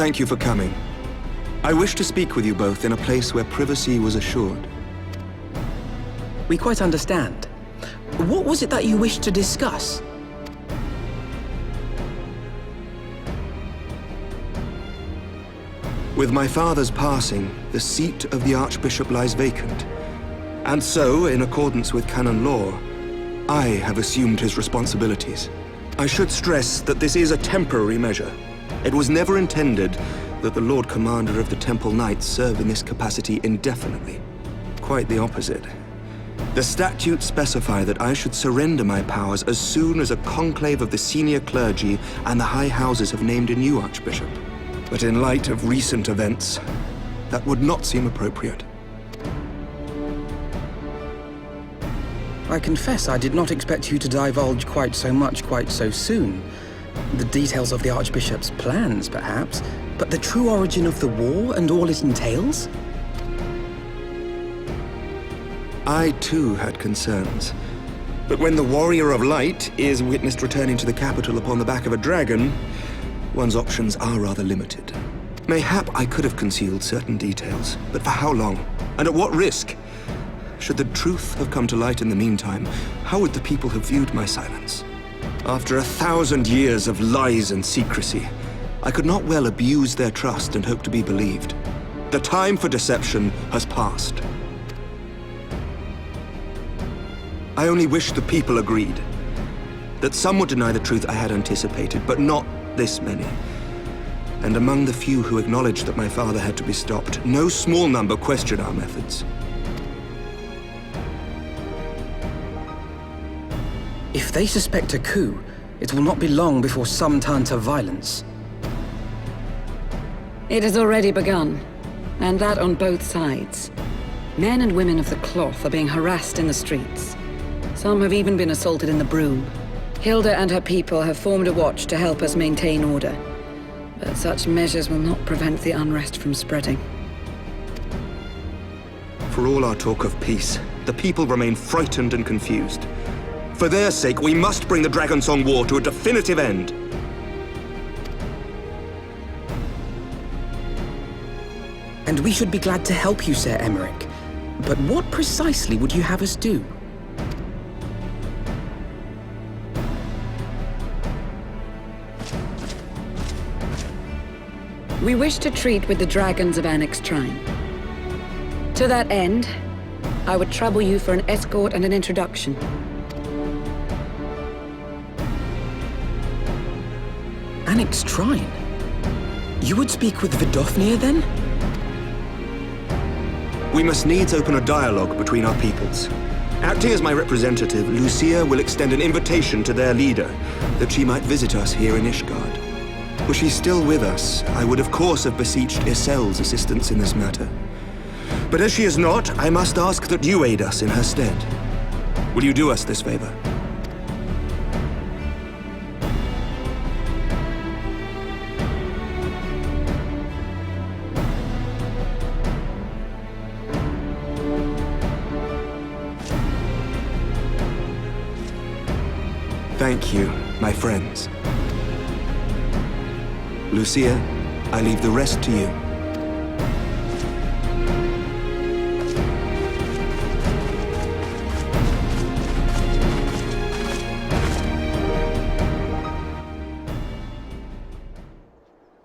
Thank you for coming. I wish to speak with you both in a place where privacy was assured. We quite understand. What was it that you wished to discuss? With my father's passing, the seat of the Archbishop lies vacant. And so, in accordance with canon law, I have assumed his responsibilities. I should stress that this is a temporary measure. It was never intended that the Lord Commander of the Temple Knights serve in this capacity indefinitely. Quite the opposite. The statutes specify that I should surrender my powers as soon as a conclave of the senior clergy and the high houses have named a new archbishop. But in light of recent events, that would not seem appropriate. I confess I did not expect you to divulge quite so much quite so soon. The details of the Archbishop's plans, perhaps, but the true origin of the war and all it entails? I too had concerns. But when the Warrior of Light is witnessed returning to the capital upon the back of a dragon, one's options are rather limited. Mayhap I could have concealed certain details, but for how long? And at what risk? Should the truth have come to light in the meantime, how would the people have viewed my silence? After 1,000 years of lies and secrecy, I could not well abuse their trust and hope to be believed. The time for deception has passed. I only wish the people agreed. That some would deny the truth I had anticipated, but not this many. And among the few who acknowledged that my father had to be stopped, no small number questioned our methods. If they suspect a coup, it will not be long before some turn to violence. It has already begun, and that on both sides. Men and women of the cloth are being harassed in the streets. Some have even been assaulted in the Broom. Hilda and her people have formed a watch to help us maintain order. But such measures will not prevent the unrest from spreading. For all our talk of peace, the people remain frightened and confused. For their sake, we must bring the Dragonsong War to a definitive end. And we should be glad to help you, Sir Emmerich. But what precisely would you have us do? We wish to treat with the dragons of FFXIV. To that end, I would trouble you for an escort and an introduction. FFXIV? You would speak with Vidofnir, then? We must needs open a dialogue between our peoples. Acting as my representative, Lucia will extend an invitation to their leader, that she might visit us here in Ishgard. Were she still with us, I would of course have beseeched Isel's assistance in this matter. But as she is not, I must ask that you aid us in her stead. Will you do us this favor? Thank you, my friends. Lucia, I leave the rest to you.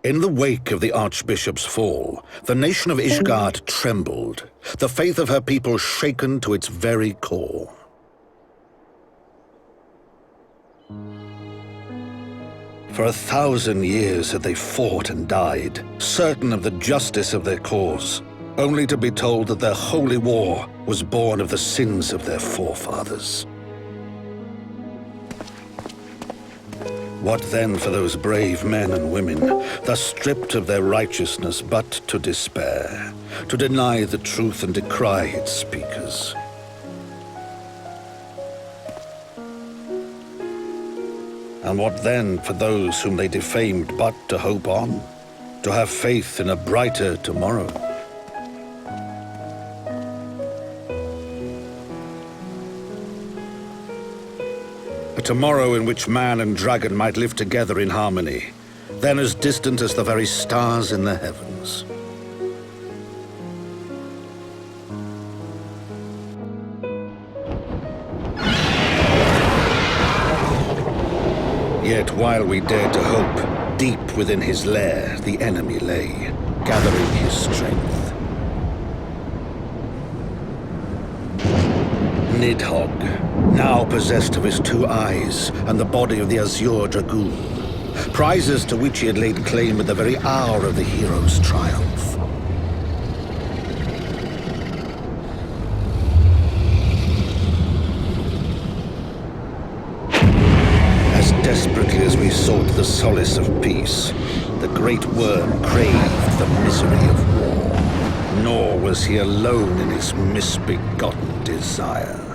In the wake of the Archbishop's fall, the nation of Ishgard trembled, the faith of her people shaken to its very core. For 1,000 years had they fought and died, certain of the justice of their cause, only to be told that their holy war was born of the sins of their forefathers. What then for those brave men and women, thus stripped of their righteousness but to despair, to deny the truth and decry its speakers? And what then for those whom they defamed but to hope on, to have faith in a brighter tomorrow? A tomorrow in which man and dragon might live together in harmony, then as distant as the very stars in the heavens. Yet while we dared to hope, deep within his lair the enemy lay, gathering his strength. Nidhogg, now possessed of his 2 eyes and the body of the Azure Dragoon, prizes to which he had laid claim at the very hour of the hero's triumph. As desperately as we sought the solace of peace, the great worm craved the misery of war. Nor was he alone in his misbegotten desire.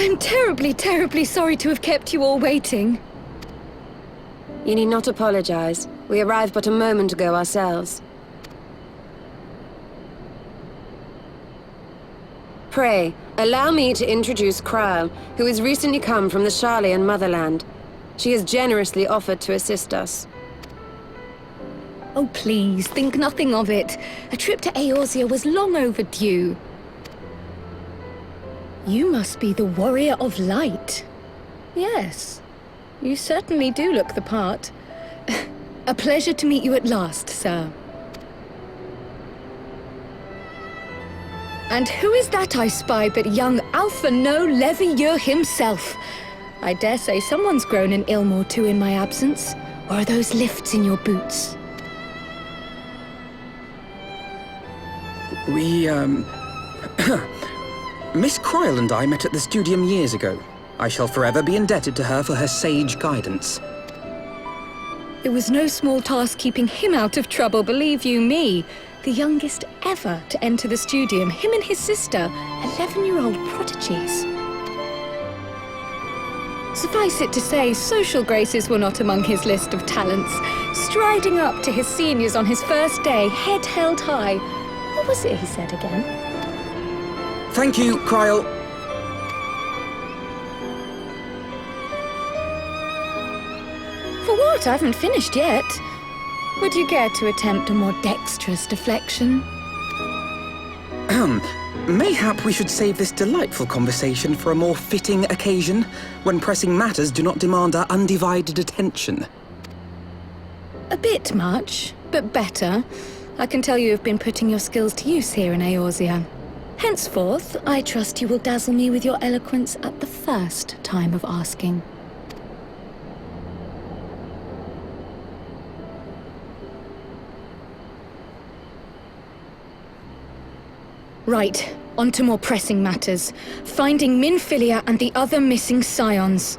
I'm terribly, terribly sorry to have kept you all waiting. You need not apologize. We arrived but a moment ago ourselves. Pray, allow me to introduce Kryle, who has recently come from the Sharlayan motherland. She has generously offered to assist us. Oh, please, think nothing of it. A trip to Eorzea was long overdue. You must be the Warrior of Light. Yes, you certainly do look the part. A pleasure to meet you at last, sir. And who is that I spy but young Alpha No Levieux himself? I dare say someone's grown an ilm or two in my absence. Or are those lifts in your boots? We, Miss Kryle and I met at the Studium years ago. I shall forever be indebted to her for her sage guidance. It was no small task keeping him out of trouble, believe you me. The youngest ever to enter the Studium, him and his sister, 11-year-old prodigies. Suffice it to say, social graces were not among his list of talents. Striding up to his seniors on his first day, head held high. What was it he said again? Thank you, Kryle. For what? I haven't finished yet. Would you care to attempt a more dexterous deflection? Mayhap we should save this delightful conversation for a more fitting occasion, when pressing matters do not demand our undivided attention. A bit much, but better. I can tell you have been putting your skills to use here in Eorzea. Henceforth, I trust you will dazzle me with your eloquence at the first time of asking. Right, on to more pressing matters. Finding Minfilia and the other missing scions.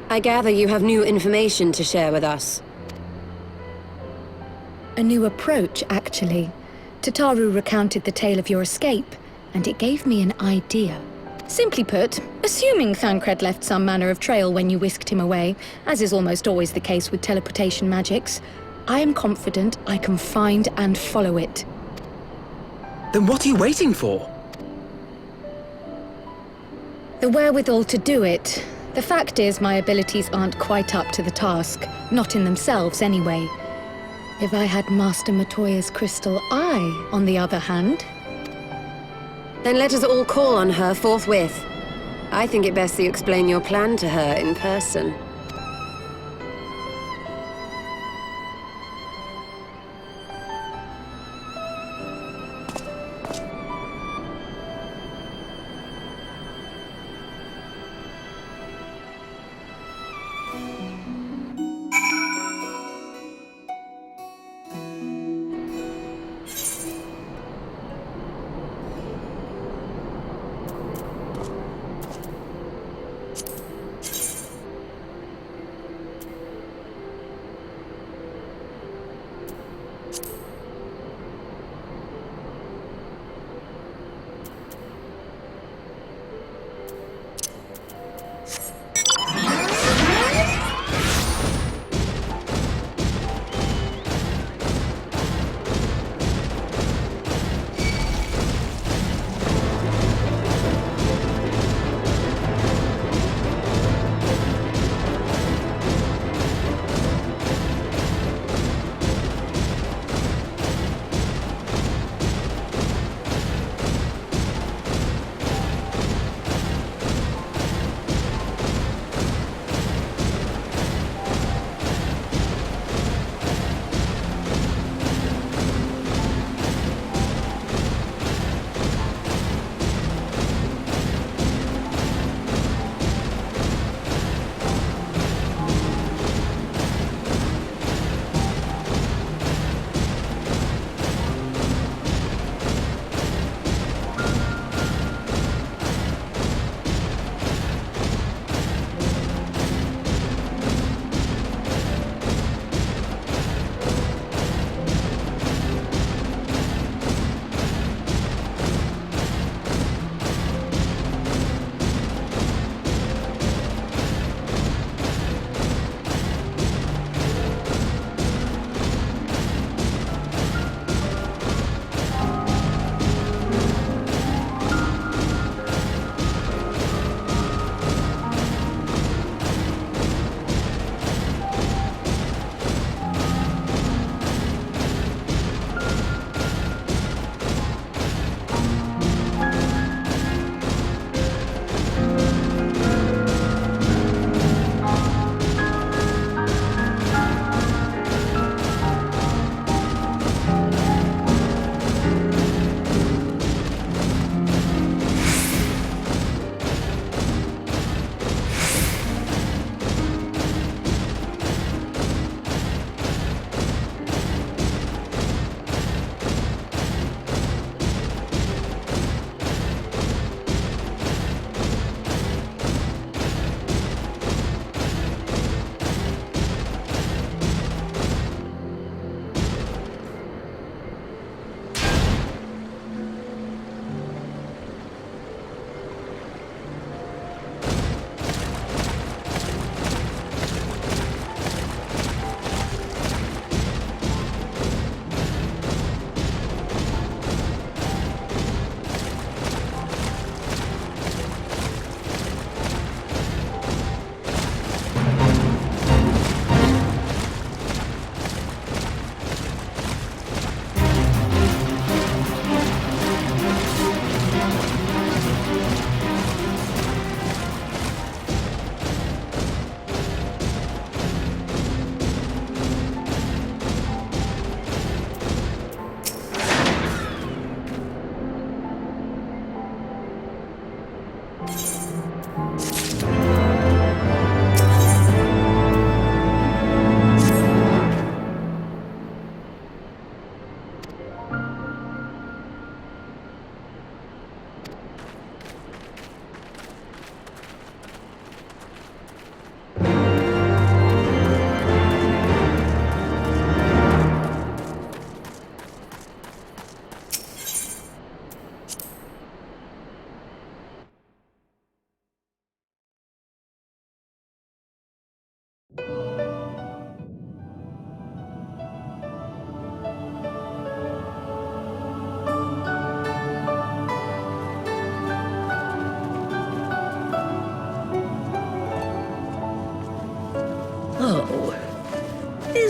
I gather you have new information to share with us. A new approach, actually. Tataru recounted the tale of your escape, and it gave me an idea. Simply put, assuming Thancred left some manner of trail when you whisked him away, as is almost always the case with teleportation magics, I am confident I can find and follow it. Then what are you waiting for? The wherewithal to do it. The fact is, my abilities aren't quite up to the task. Not in themselves, anyway. If I had Master Matoya's crystal eye, on the other hand... Then let us all call on her forthwith. I think it best you explain your plan to her in person.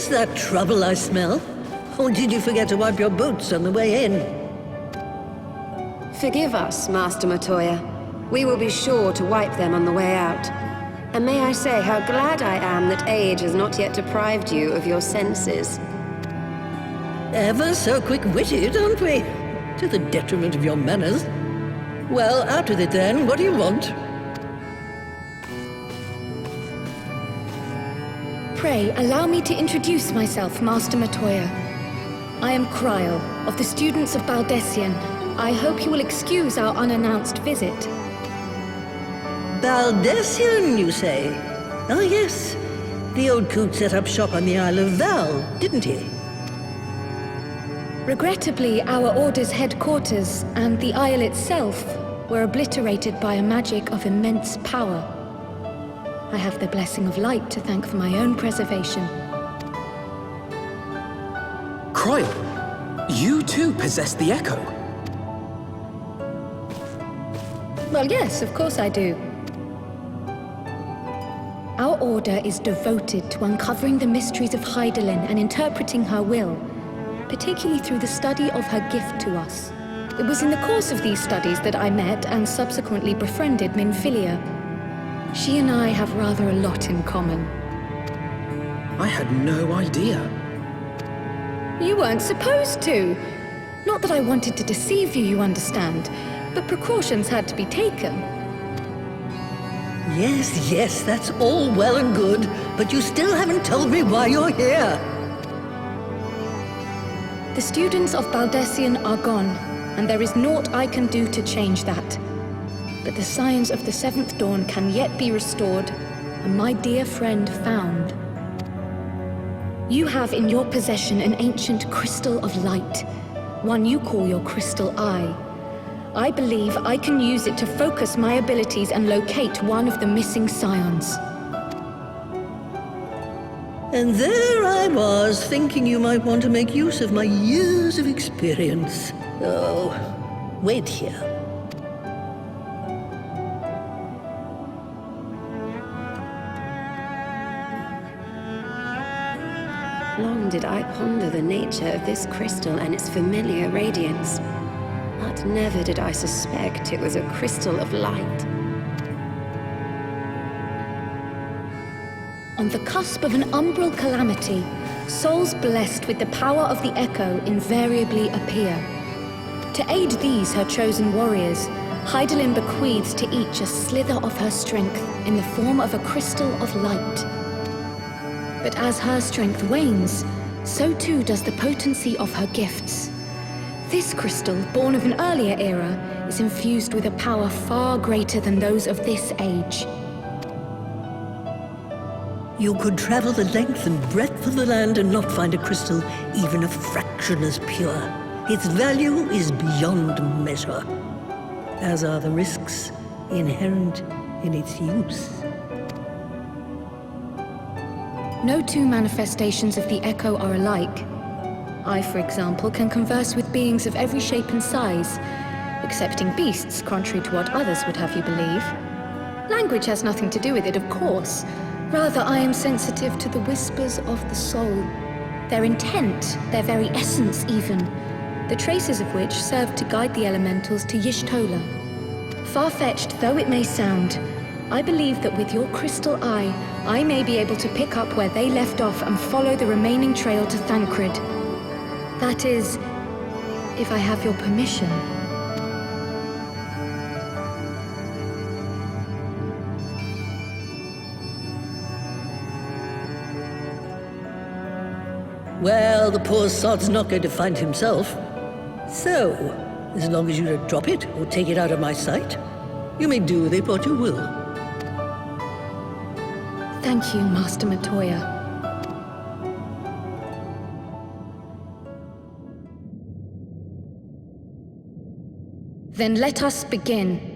Is that trouble I smell? Or did you forget to wipe your boots on the way in? Forgive us, Master Matoya. We will be sure to wipe them on the way out. And may I say how glad I am that age has not yet deprived you of your senses. Ever so quick-witted, aren't we? To the detriment of your manners. Well, out with it then. What do you want? Pray, allow me to introduce myself, Master Matoya. I am Kryl, of the students of Baldessian. I hope you will excuse our unannounced visit. Baldessian, you say? Ah, yes. The old coot set up shop on the Isle of Val, didn't he? Regrettably, our order's headquarters and the isle itself were obliterated by a magic of immense power. I have the blessing of light to thank for my own preservation. Kryl, you too possess the Echo. Well, yes, of course I do. Our order is devoted to uncovering the mysteries of Hydaelyn and interpreting her will, particularly through the study of her gift to us. It was in the course of these studies that I met and subsequently befriended Minfilia. She and I have rather a lot in common. I had no idea. You weren't supposed to. Not that I wanted to deceive you, you understand, but precautions had to be taken. Yes, that's all well and good, but you still haven't told me why you're here. The students of Baldessian are gone, and there is naught I can do to change that. But the signs of the Seventh Dawn can yet be restored, and my dear friend found. You have in your possession an ancient crystal of light, one you call your crystal eye. I believe I can use it to focus my abilities and locate one of the missing scions. And there I was, thinking you might want to make use of my years of experience. Oh, wait here. Long did I ponder the nature of this crystal and its familiar radiance, but never did I suspect it was a crystal of light. On the cusp of an umbral calamity, souls blessed with the power of the Echo invariably appear. To aid these, her chosen warriors, Hydaelyn bequeaths to each a slither of her strength in the form of a crystal of light. But as her strength wanes, so too does the potency of her gifts. This crystal, born of an earlier era, is infused with a power far greater than those of this age. You could travel the length and breadth of the land and not find a crystal even a fraction as pure. Its value is beyond measure, as are the risks inherent in its use. No two manifestations of the Echo are alike. I, for example, can converse with beings of every shape and size, excepting beasts, contrary to what others would have you believe. Language has nothing to do with it, of course. Rather, I am sensitive to the whispers of the soul. Their intent, their very essence even, the traces of which serve to guide the elementals to Y'shtola. Far-fetched though it may sound, I believe that with your crystal eye, I may be able to pick up where they left off and follow the remaining trail to Thancred. That is, if I have your permission. Well, the poor sod's not going to find himself. So, as long as you don't drop it or take it out of my sight, you may do with it what you will. Thank you, Master Matoya. Then let us begin.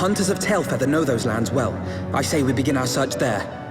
hunters of Tailfeather know those lands well. I say we begin our search there.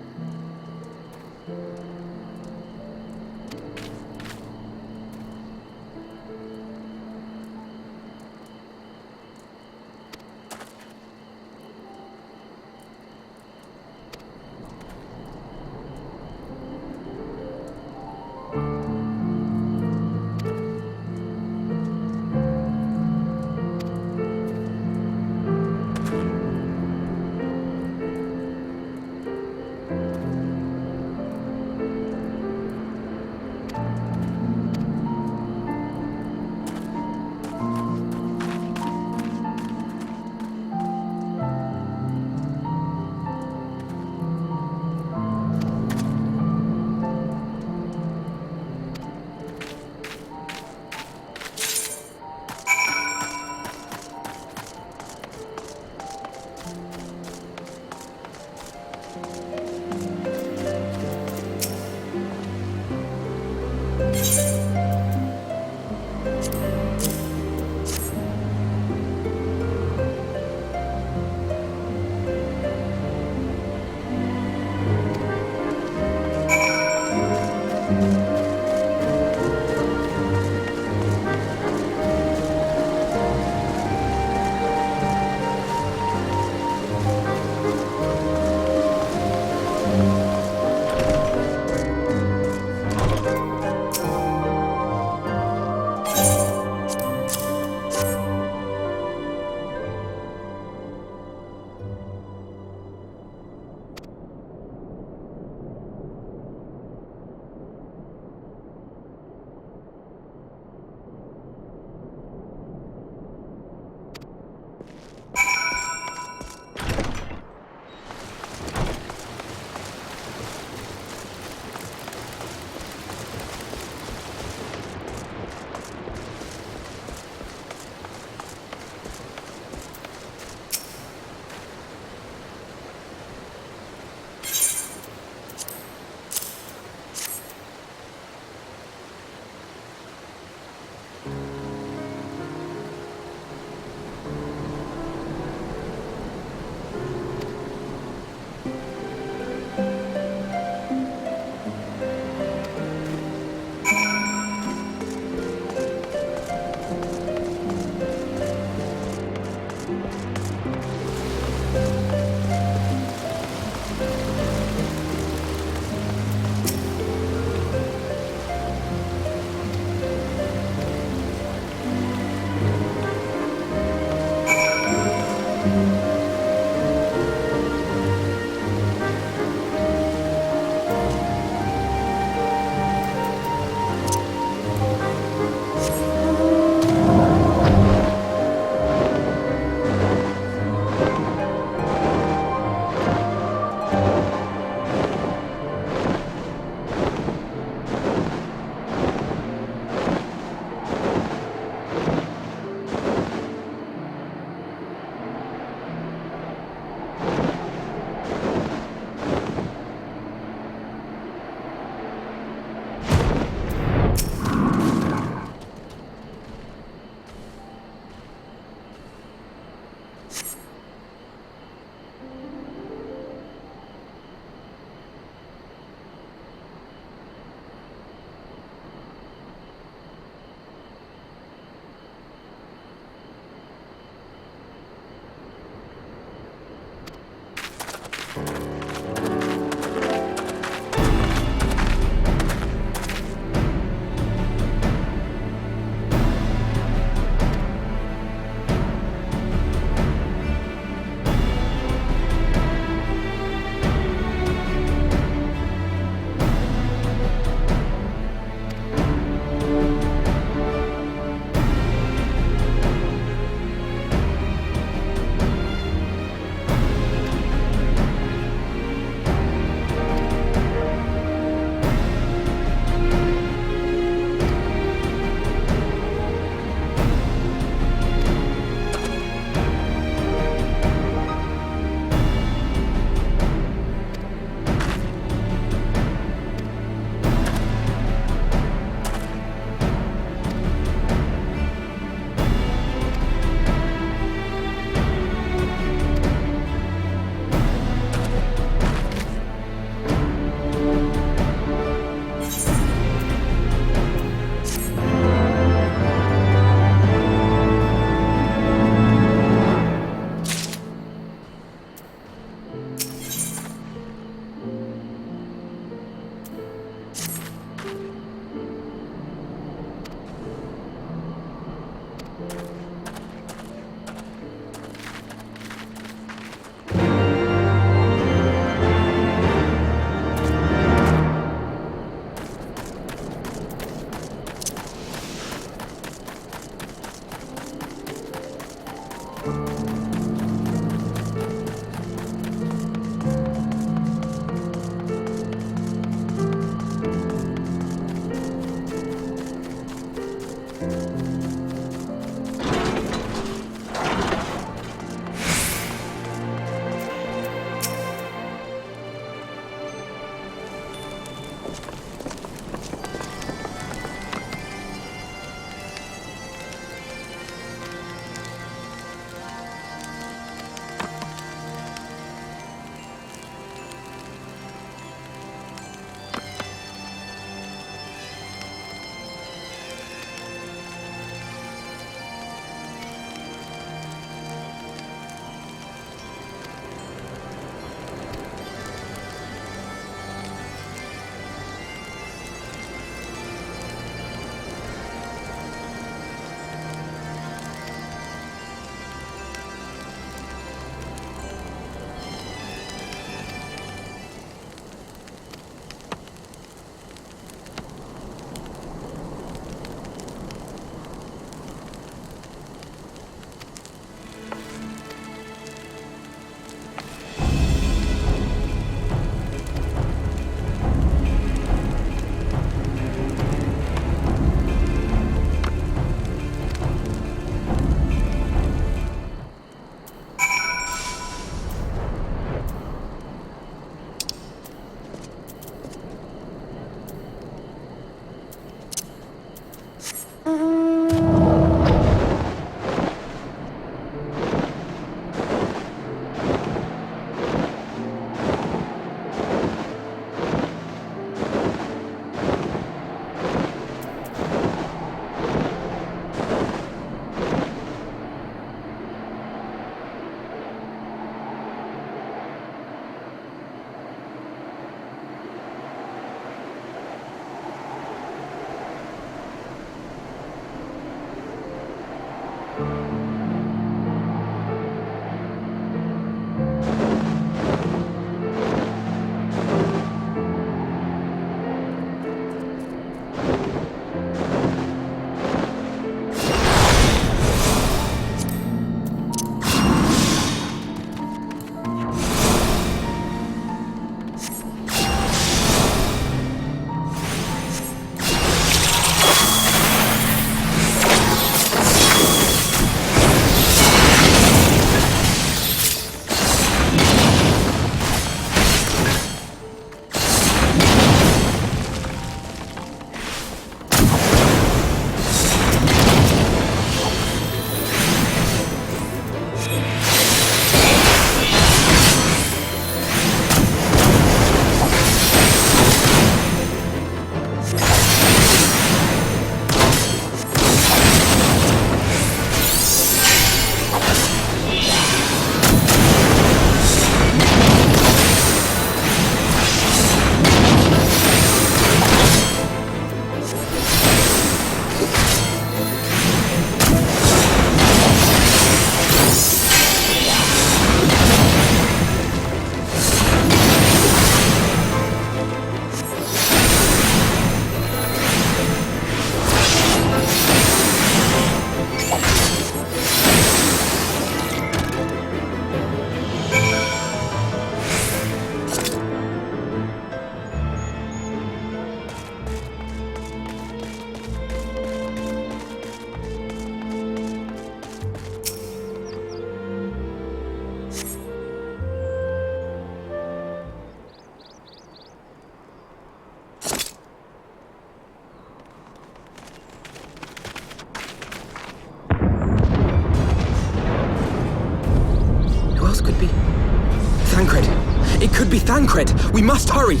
It could be Thancred! We must hurry!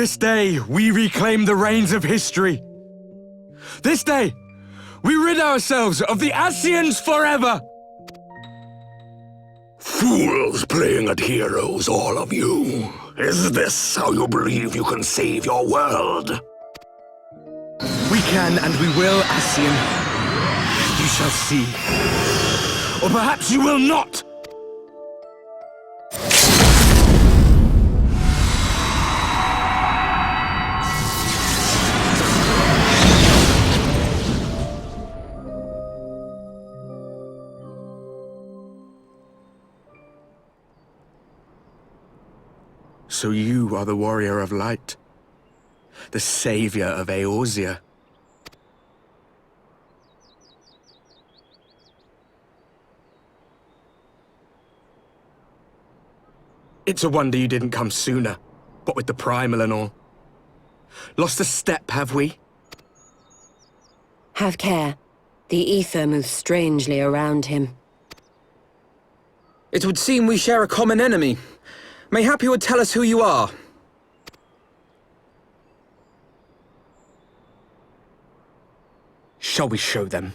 This day, we reclaim the reins of history. This day, we rid ourselves of the Ascians forever! Fools playing at heroes, all of you. Is this how you believe you can save your world? We can and we will, Ascian. You shall see. Or perhaps you will not! So you are the Warrior of Light, the savior of Eorzea. It's a wonder you didn't come sooner, what with the primal and all. Lost a step, have we? Have care. The ether moves strangely around him. It would seem we share a common enemy. Mayhap you would tell us who you are. Shall we show them?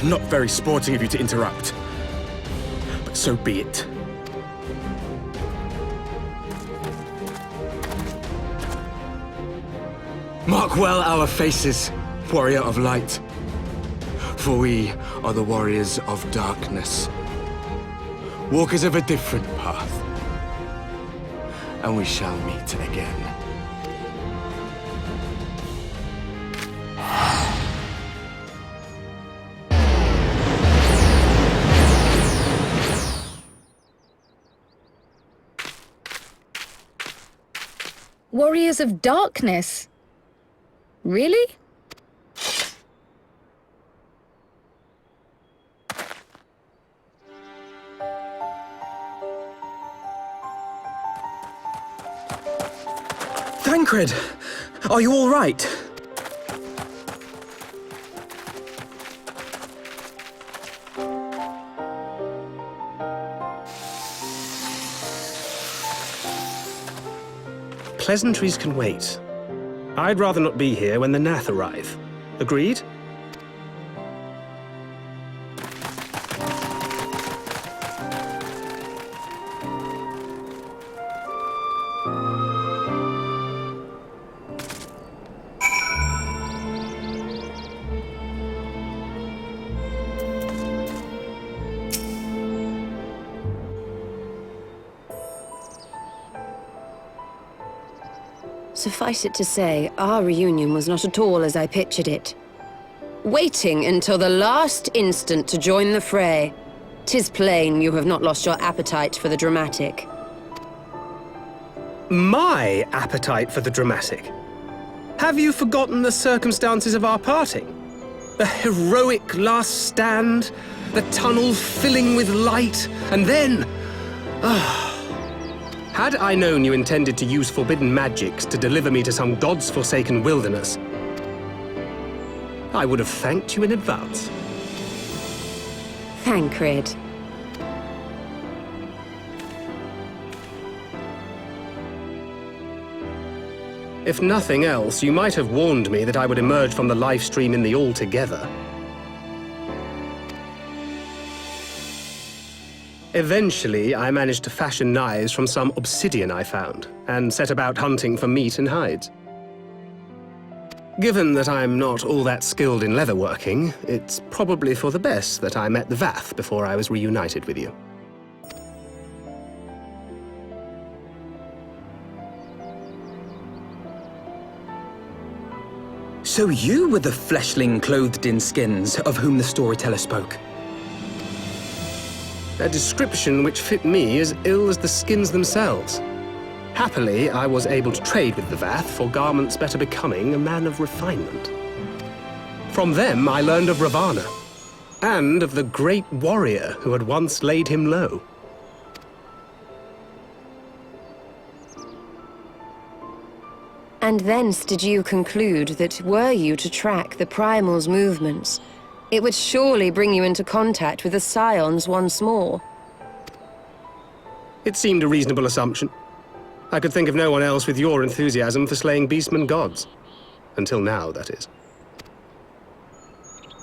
Not very sporting of you to interrupt, but so be it. Mark well our faces, Warrior of Light, for we are the Warriors of Darkness, walkers of a different path, and we shall meet again. Warriors of Darkness? Really? Thancred! Are you all right? Pleasantries can wait. I'd rather not be here when the Nath arrive. Agreed? Suffice it to say, our reunion was not at all as I pictured it. Waiting until the last instant to join the fray. 'Tis plain you have not lost your appetite for the dramatic. my appetite for the dramatic. Have you forgotten the circumstances of our parting? The heroic last stand, the tunnel filling with light, and then... Had I known you intended to use forbidden magics to deliver me to some god's forsaken wilderness, I would have thanked you in advance. Thancred. If nothing else, you might have warned me that I would emerge from the live stream in the all together. Eventually, I managed to fashion knives from some obsidian I found, and set about hunting for meat and hides. Given that I'm not all that skilled in leatherworking, it's probably for the best that I met the Vath before I was reunited with you. So you were the fleshling clothed in skins of whom the storyteller spoke? A description which fit me as ill as the skins themselves. Happily, I was able to trade with the Vath for garments better becoming a man of refinement. From them, I learned of Ravana, and of the great warrior who had once laid him low. And thence did you conclude that were you to track the Primal's movements, it would surely bring you into contact with the Scions once more. It seemed a reasonable assumption. I could think of no one else with your enthusiasm for slaying beastmen gods. Until now, that is.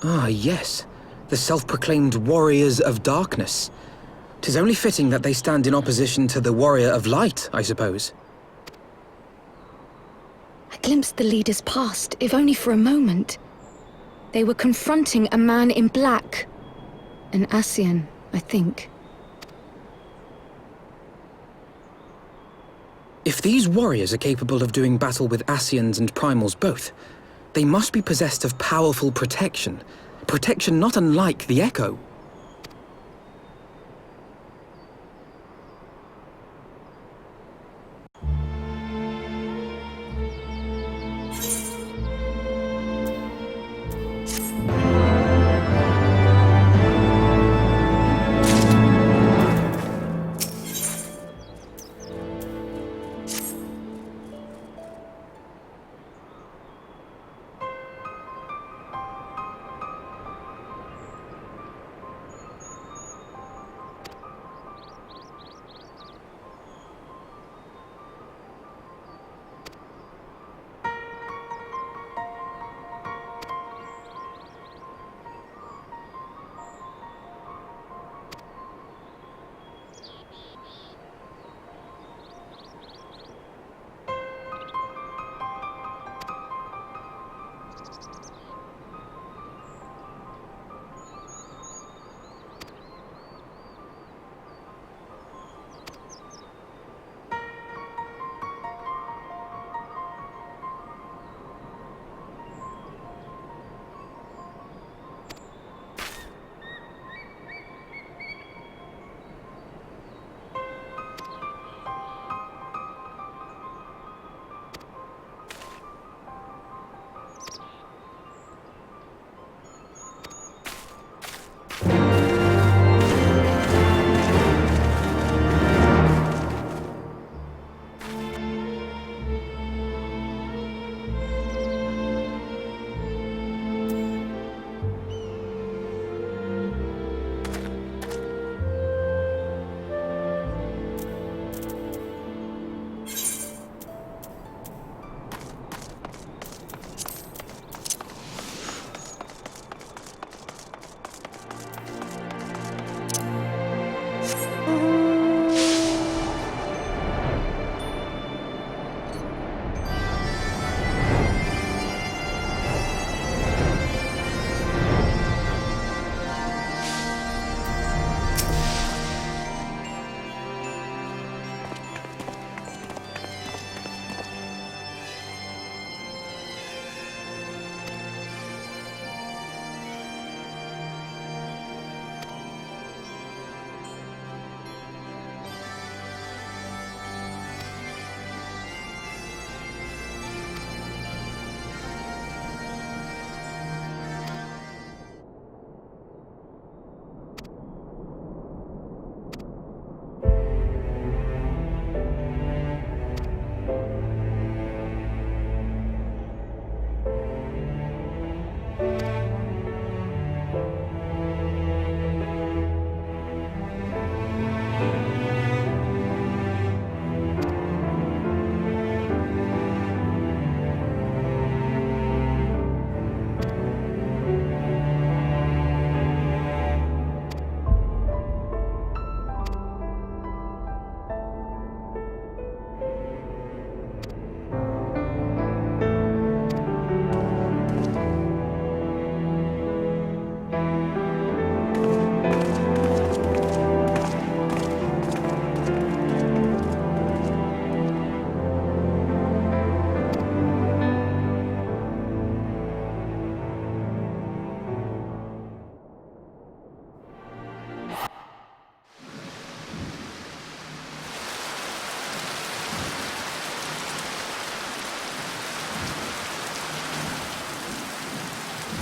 Ah, yes. The self-proclaimed warriors of darkness. 'Tis only fitting that they stand in opposition to the warrior of light, I suppose. I glimpsed the leaders past, if only for a moment. They were confronting a man in black. An Ascian, I think. If these warriors are capable of doing battle with Ascians and Primals both, they must be possessed of powerful protection. Protection not unlike the Echo.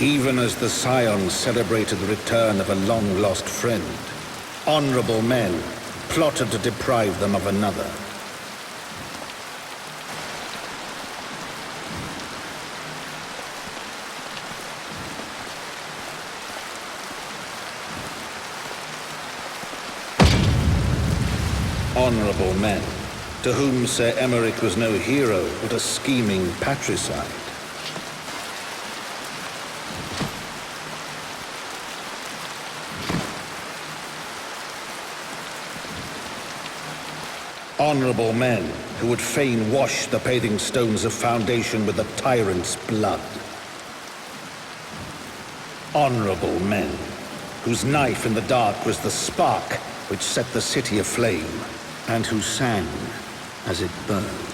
Even as the Scions celebrated the return of a long-lost friend, honorable men plotted to deprive them of another. Honorable men, to whom Sir Emeric was no hero, but a scheming patricide. Honorable men who would fain wash the paving stones of foundation with the tyrant's blood. Honorable men whose knife in the dark was the spark which set the city aflame, and who sang as it burned.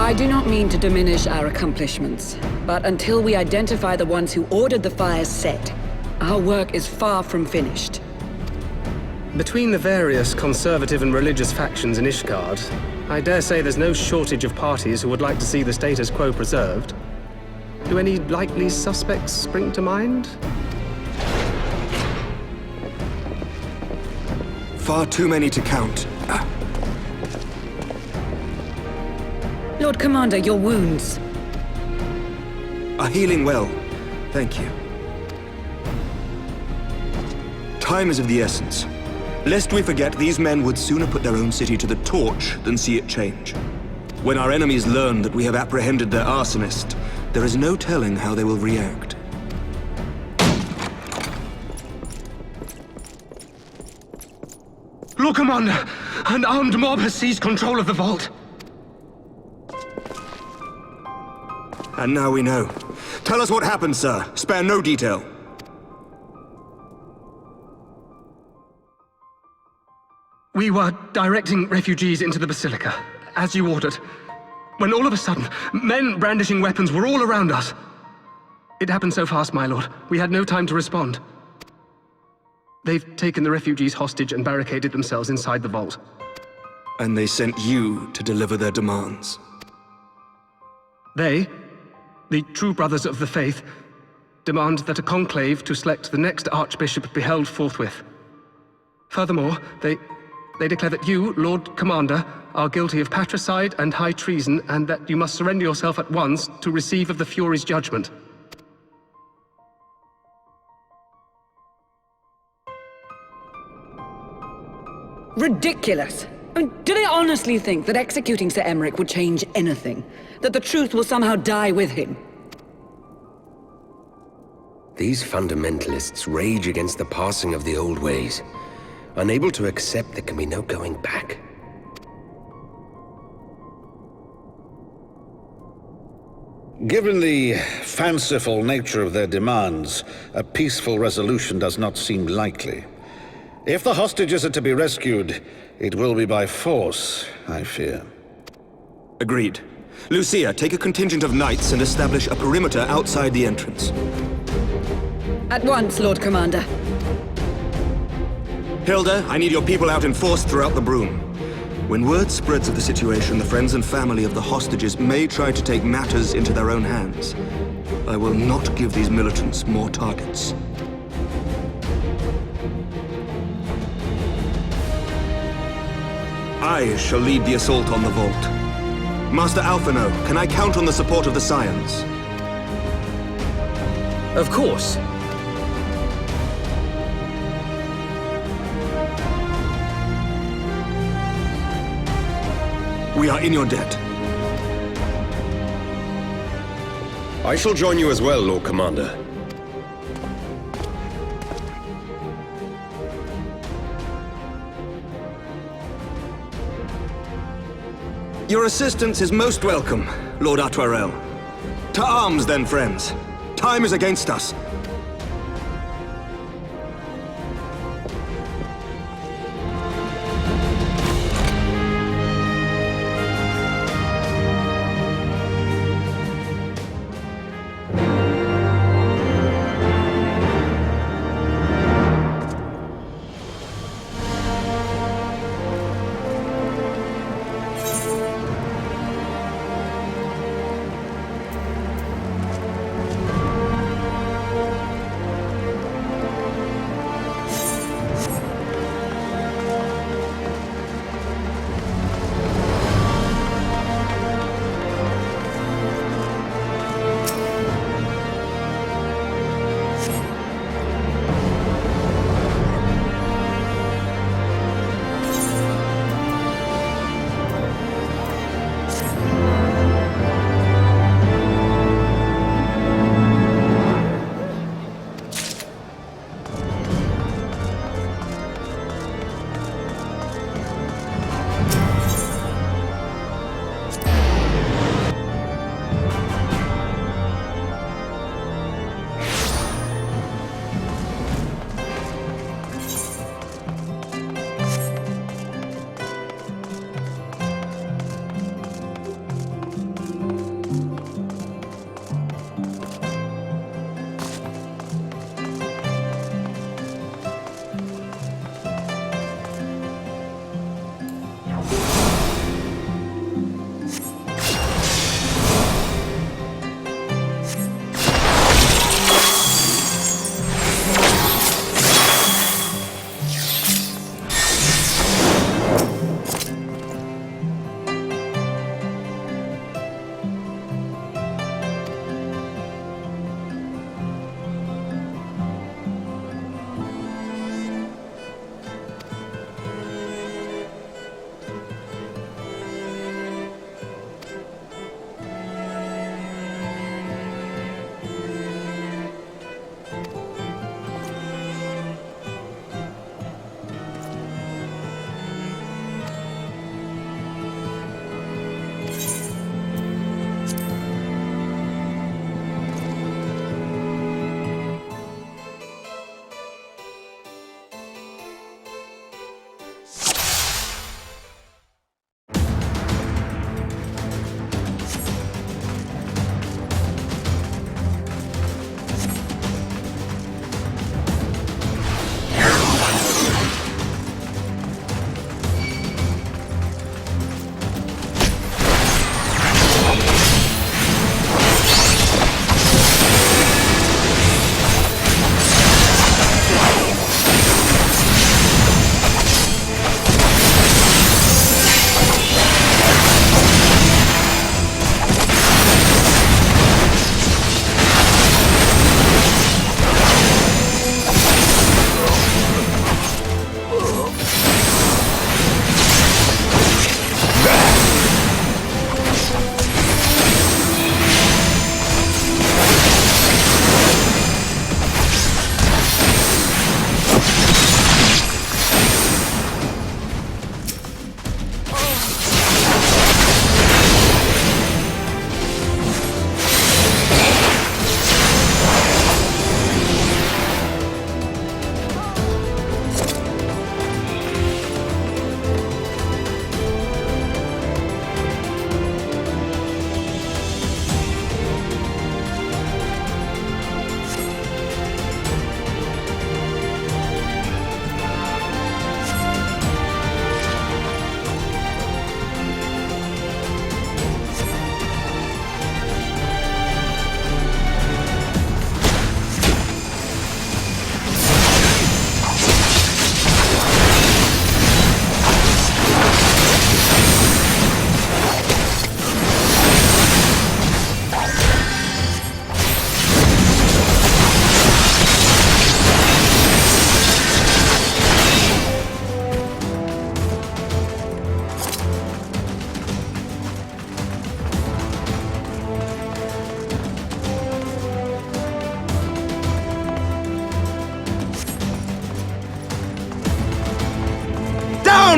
I do not mean to diminish our accomplishments, but until we identify the ones who ordered the fires set, our work is far from finished. Between the various conservative and religious factions in Ishgard, I dare say there's no shortage of parties who would like to see the status quo preserved. Do any likely suspects spring to mind? Far too many to count. Lord Commander, your wounds. Are healing well. Thank you. Time is of the essence. Lest we forget, these men would sooner put their own city to the torch than see it change. When our enemies learn that we have apprehended their arsonist, there is no telling how they will react. Lord Commander, an armed mob has seized control of the vault. And now we know. Tell us what happened, sir. Spare no detail. We were directing refugees into the Basilica, as you ordered, when all of a sudden, men brandishing weapons were all around us. It happened so fast, my lord. We had no time to respond. They've taken the refugees hostage and barricaded themselves inside the vault. And they sent you to deliver their demands. They, the true brothers of the faith, demand that a conclave to select the next archbishop be held forthwith. Furthermore, they declare that you, Lord Commander, are guilty of patricide and high treason, and that you must surrender yourself at once to receive of the Fury's judgment. Ridiculous! I mean, do they honestly think that executing Sir Emmerich would change anything? That the truth will somehow die with him? These fundamentalists rage against the passing of the old ways, unable to accept there can be no going back. Given the fanciful nature of their demands, a peaceful resolution does not seem likely. If the hostages are to be rescued, it will be by force, I fear. Agreed. Lucia, take a contingent of knights and establish a perimeter outside the entrance. At once, Lord Commander. Hilda, I need your people out in force throughout the Broom. When word spreads of the situation, the friends and family of the hostages may try to take matters into their own hands. I will not give these militants more targets. I shall lead the assault on the vault. Master Alphino, can I count on the support of the Scions? Of course. We are in your debt. I shall join you as well, Lord Commander. Your assistance is most welcome, Lord Atwarel. To arms, then, friends. Time is against us.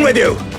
on with you!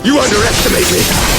You underestimate me!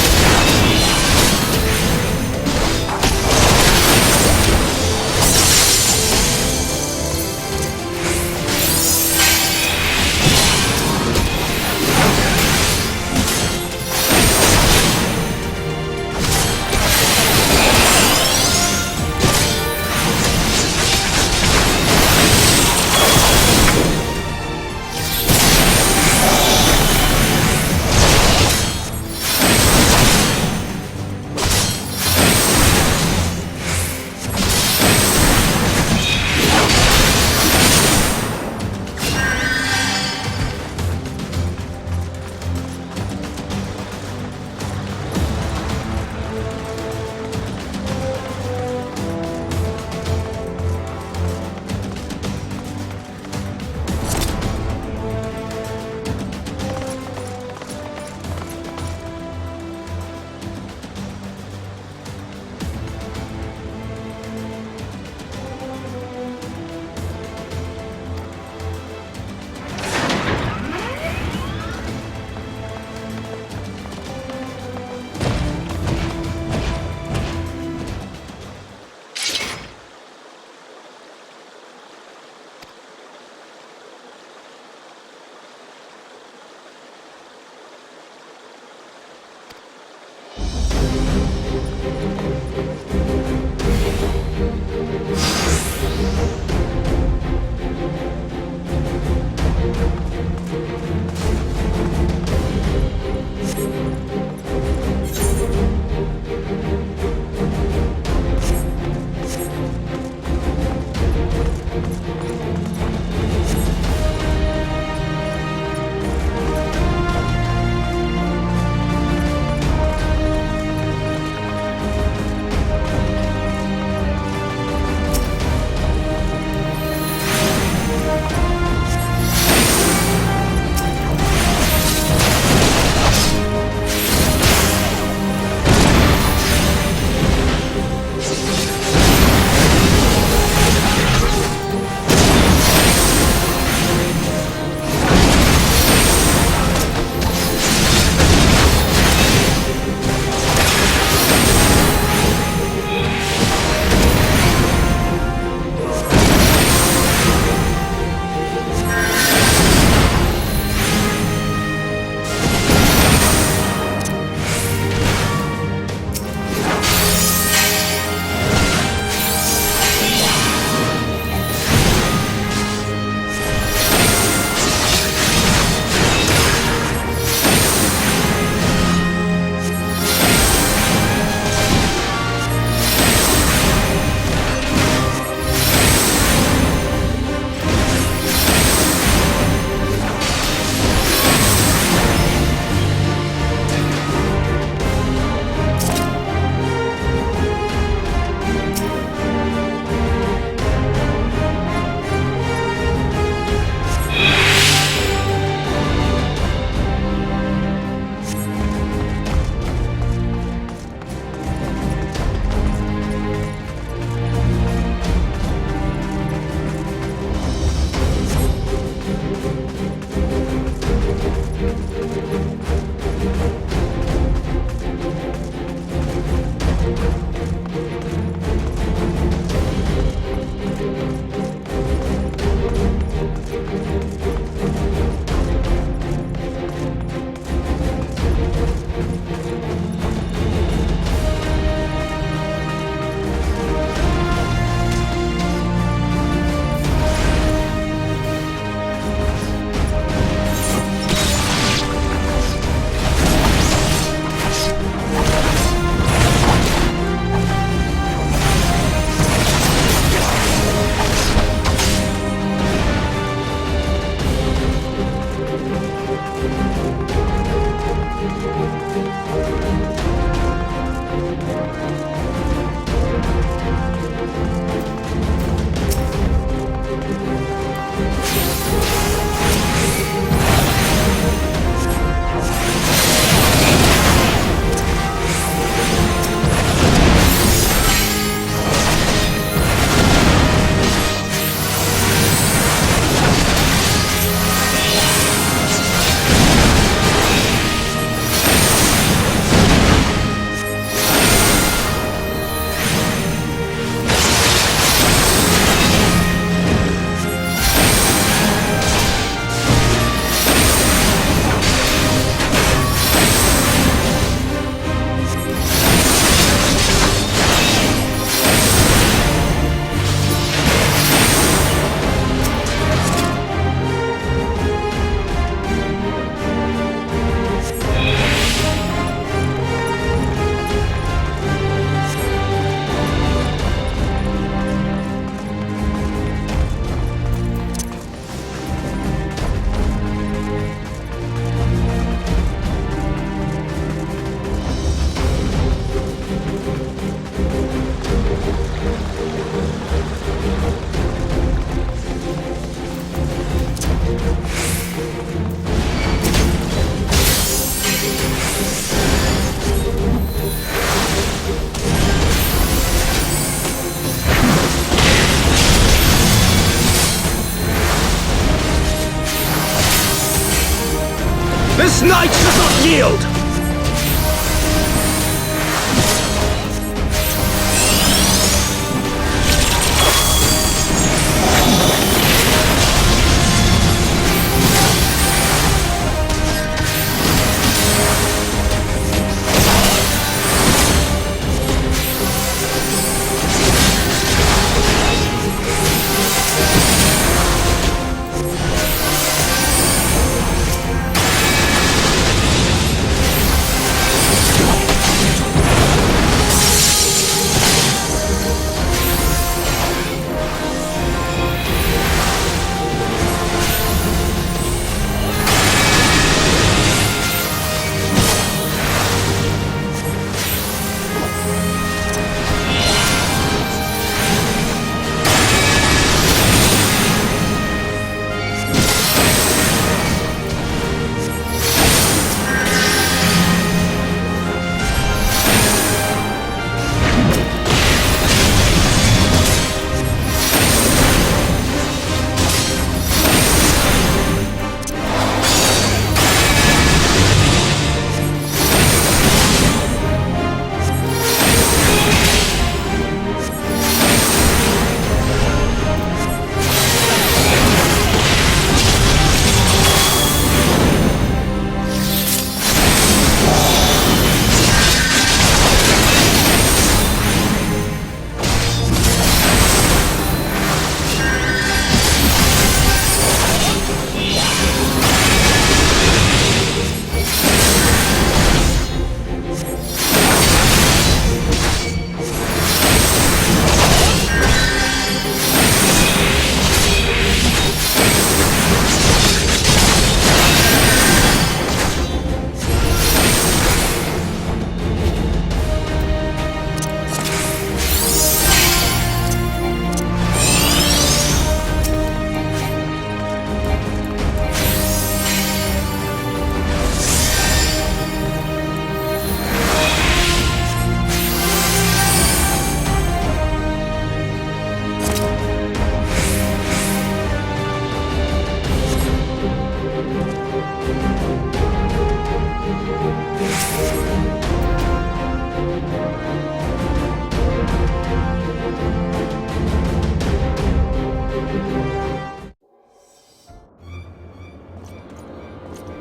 This knight does not yield!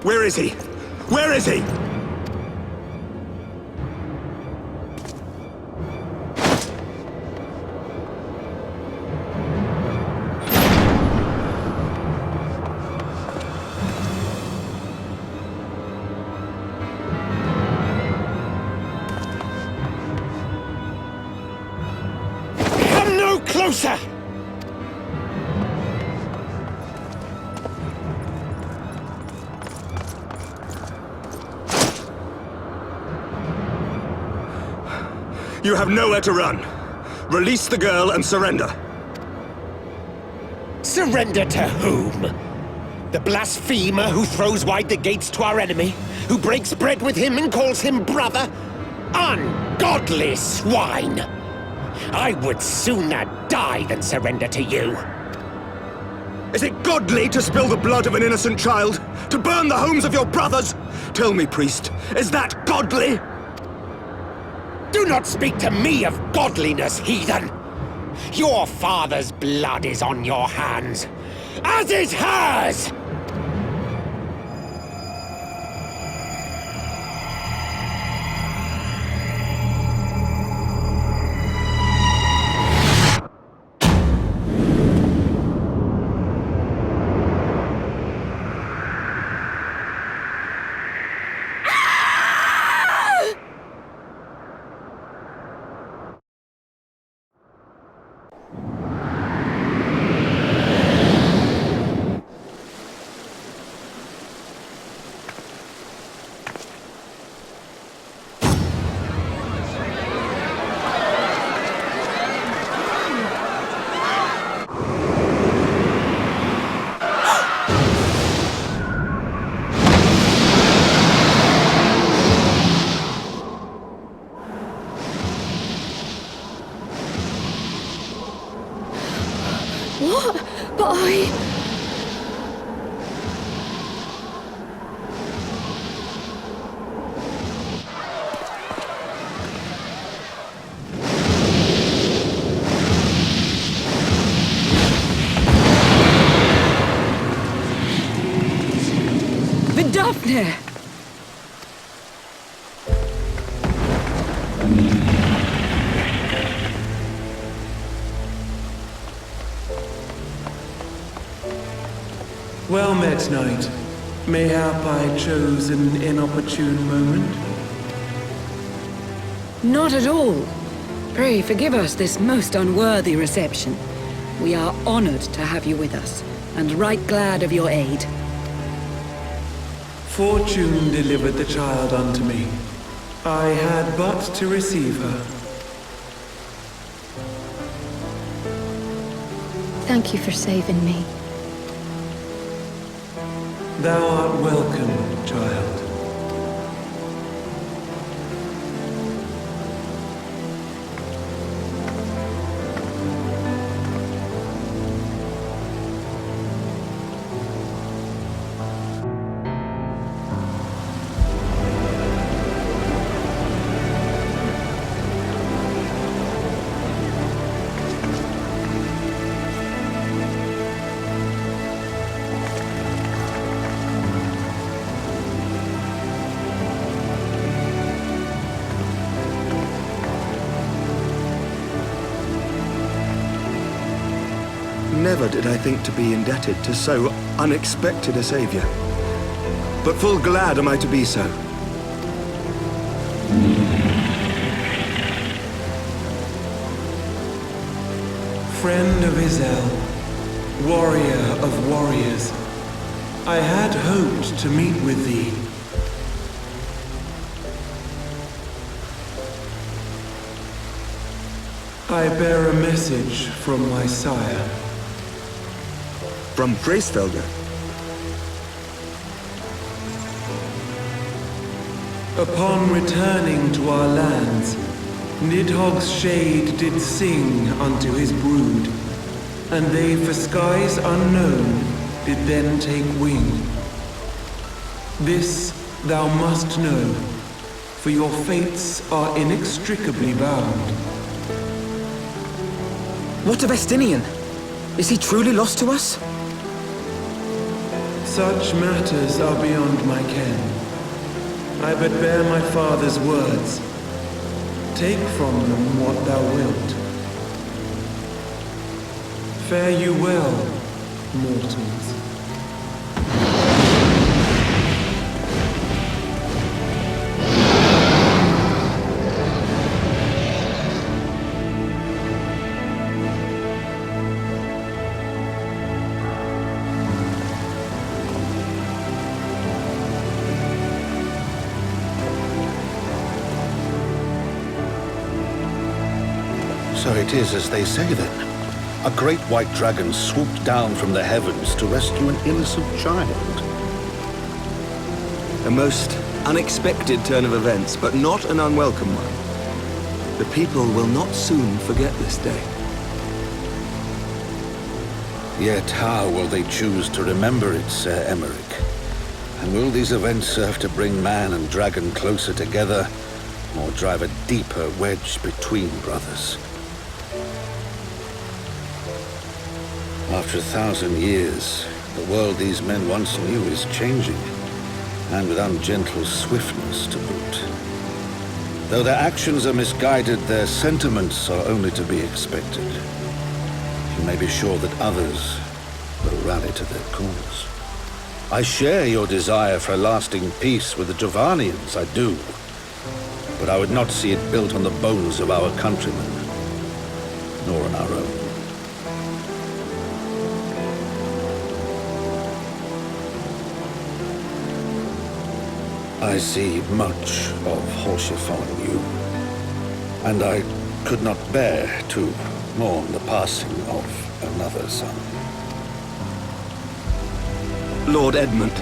Where is he? Where is he? Come no closer! You have nowhere to run. Release the girl and surrender. Surrender to whom? The blasphemer who throws wide the gates to our enemy? Who breaks bread with him and calls him brother? Ungodly swine! I would sooner die than surrender to you. Is it godly to spill the blood of an innocent child? To burn the homes of your brothers? Tell me, priest, is that godly? Do not speak to me of godliness, heathen! Your father's blood is on your hands, as is hers! What? But Daphne! Well met, knight. Mayhap I chose an inopportune moment? Not at all. Pray forgive us this most unworthy reception. We are honored to have you with us, and right glad of your aid. Fortune delivered the child unto me. I had but to receive her. Thank you for saving me. Thou art welcome, child. Never did I think to be indebted to so unexpected a savior. But full glad am I to be so. Friend of Izel, warrior of warriors, I had hoped to meet with thee. I bear a message from my sire. From Gracefelder. Upon returning to our lands, Nidhogg's shade did sing unto his brood, and they for skies unknown did then take wing. This thou must know, for your fates are inextricably bound. What of Estinian? Is he truly lost to us? Such matters are beyond my ken. I but bear my father's words. Take from them what thou wilt. Fare you well, mortals. So it is as they say then. A great white dragon swooped down from the heavens to rescue an innocent child. A most unexpected turn of events, but not an unwelcome one. The people will not soon forget this day. Yet how will they choose to remember it, Sir Emmerich? And will these events serve to bring man and dragon closer together, or drive a deeper wedge between brothers? After 1,000 years, the world these men once knew is changing, and with ungentle swiftness to boot. Though their actions are misguided, their sentiments are only to be expected. You may be sure that others will rally to their cause. I share your desire for lasting peace with the Jovanians, I do. But I would not see it built on the bones of our countrymen, nor on our own. I see much of Horsefon in you, and I could not bear to mourn the passing of another son. Lord Edmund.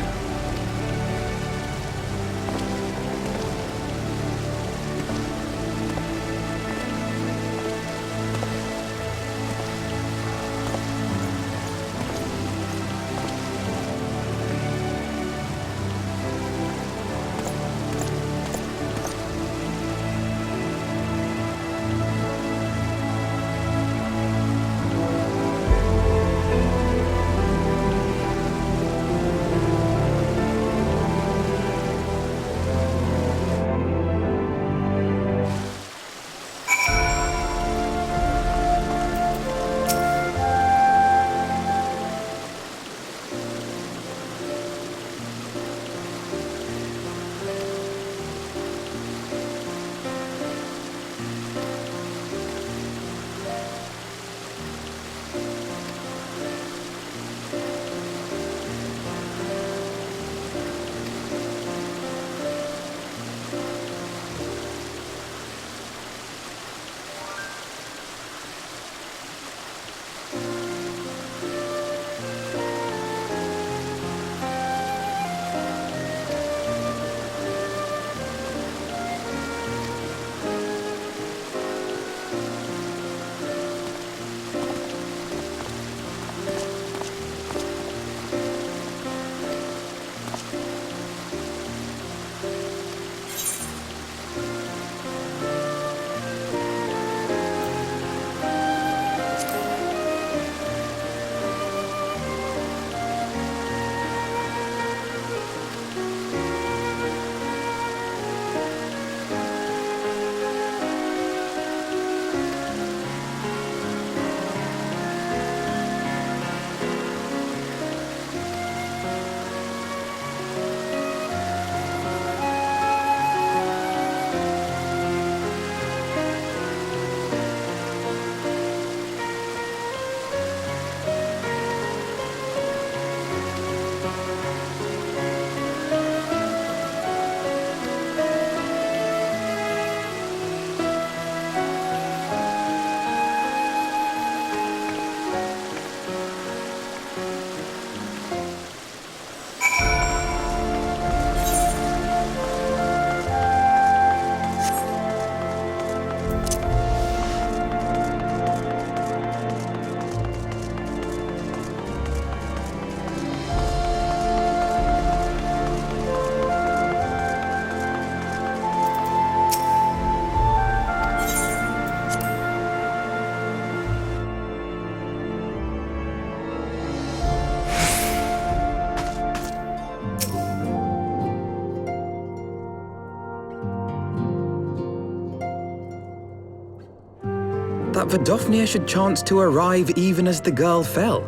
that Vidofnir should chance to arrive even as the girl fell.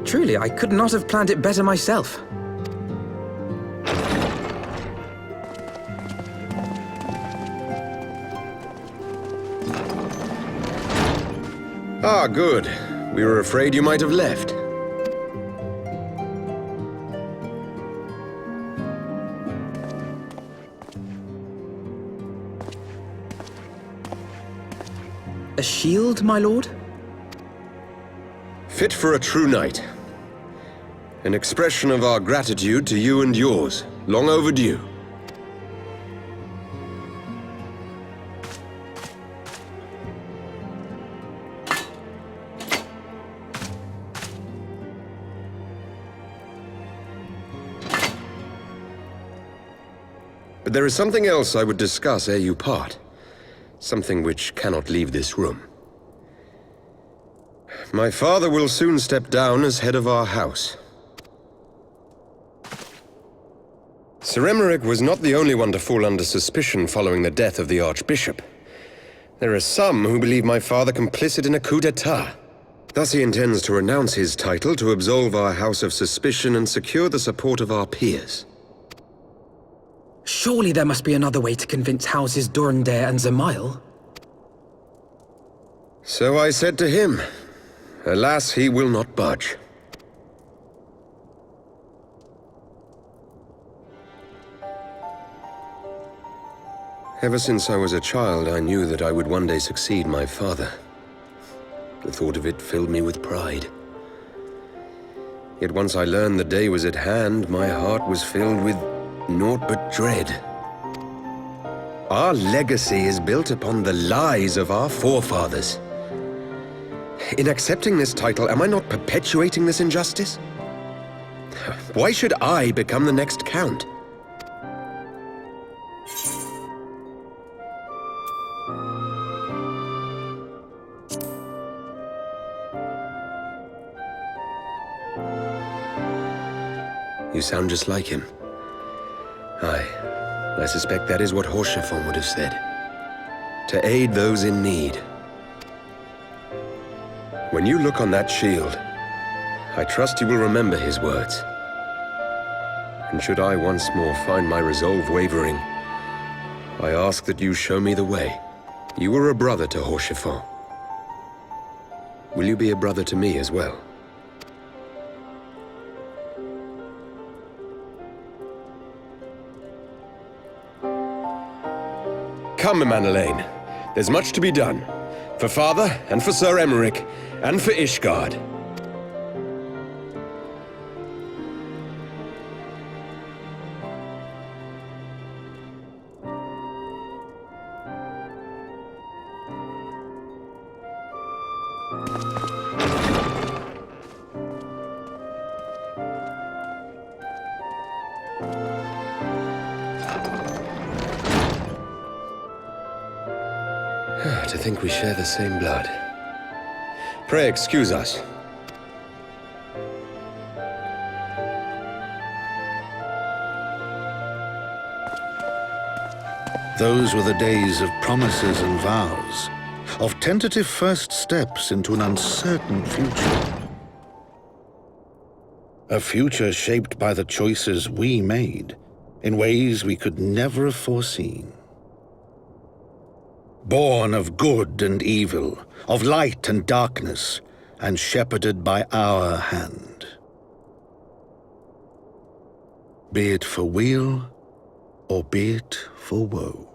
Truly, I could not have planned it better myself. Ah, good. We were afraid you might have left. A shield, my lord? Fit for a true knight. An expression of our gratitude to you and yours, long overdue. But there is something else I would discuss ere you part. Something which cannot leave this room. My father will soon step down as head of our house. Sir Emmerich was not the only one to fall under suspicion following the death of the Archbishop. There are some who believe my father complicit in a coup d'etat. Thus he intends to renounce his title to absolve our house of suspicion and secure the support of our peers. Surely there must be another way to convince Houses Durandare and Zamail. So I said to him. Alas, he will not budge. Ever since I was a child, I knew that I would one day succeed my father. The thought of it filled me with pride. Yet once I learned the day was at hand, my heart was filled with naught but dread. Our legacy is built upon the lies of our forefathers. In accepting this title, am I not perpetuating this injustice? Why should I become the next count? You sound just like him. I suspect that is what Horschiffon would have said. To aid those in need. When you look on that shield, I trust you will remember his words. And should I once more find my resolve wavering, I ask that you show me the way. You were a brother to Horschiffon. Will you be a brother to me as well? Come, Manelaine. There's much to be done. For father, and for Sir Emmerich, and for Ishgard. To think we share the same blood. Pray excuse us. Those were the days of promises and vows, of tentative first steps into an uncertain future. A future shaped by the choices we made, in ways we could never have foreseen. Born of good and evil, of light and darkness, and shepherded by our hand. Be it for weal, or be it for woe.